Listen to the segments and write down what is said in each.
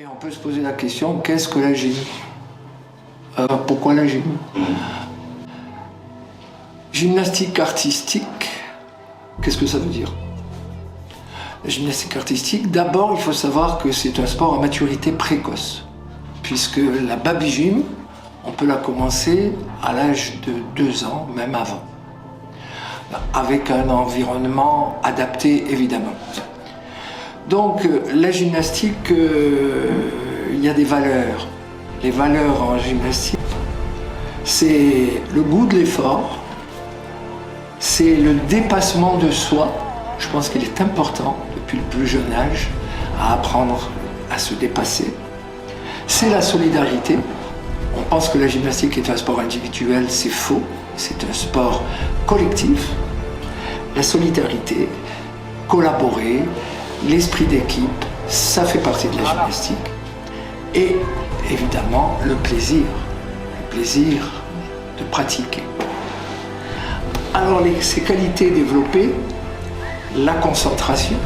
Et on peut se poser la question, qu'est-ce que la gym? Pourquoi la gym? Gymnastique artistique, qu'est-ce que ça veut dire? La gymnastique artistique, d'abord il faut savoir que c'est un sport à maturité précoce, puisque la baby gym, on peut la commencer à l'âge de 2 ans, même avant, avec un environnement adapté évidemment. Donc la gymnastique, il y a des valeurs. Les valeurs en gymnastique, c'est le goût de l'effort, c'est le dépassement de soi. Je pense qu'il est important, depuis le plus jeune âge, à apprendre à se dépasser. C'est la solidarité. On pense que la gymnastique est un sport individuel, c'est faux. C'est un sport collectif. La solidarité, collaborer, l'esprit d'équipe, ça fait partie de la gymnastique. Et évidemment, le plaisir de pratiquer. Alors, ces qualités développées, la concentration,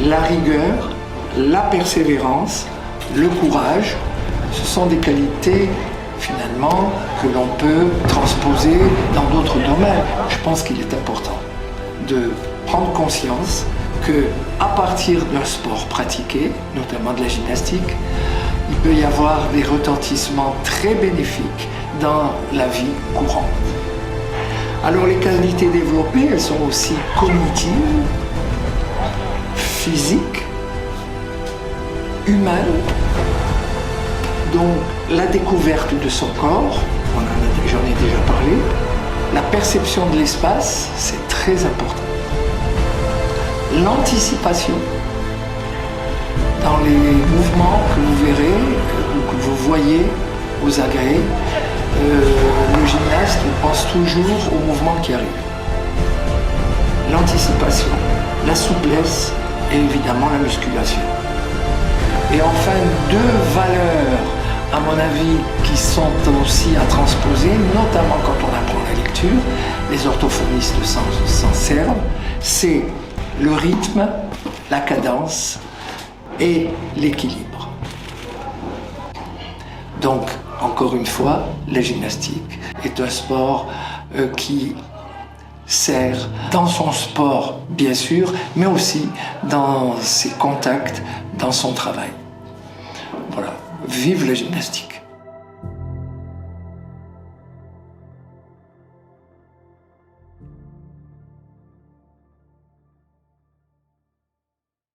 la rigueur, la persévérance, le courage, ce sont des qualités finalement que l'on peut transposer dans d'autres domaines. Je pense qu'il est important de prendre conscience qu'à partir d'un sport pratiqué, notamment de la gymnastique, il peut y avoir des retentissements très bénéfiques dans la vie courante. Alors les qualités développées, elles sont aussi cognitives, physiques, humaines. Donc la découverte de son corps, j'en ai déjà parlé, la perception de l'espace, c'est très important. L'anticipation dans les mouvements que vous verrez ou que vous voyez aux agrès, le gymnaste pense toujours aux mouvements qui arrivent. L'anticipation, la souplesse et évidemment la musculation. Et enfin, 2 valeurs, à mon avis, qui sont aussi à transposer, notamment quand on apprend la lecture, les orthophonistes s'en servent, c'est le rythme, la cadence et l'équilibre. Donc, encore une fois, la gymnastique est un sport qui sert dans son sport, bien sûr, mais aussi dans ses contacts, dans son travail. Voilà, vive la gymnastique!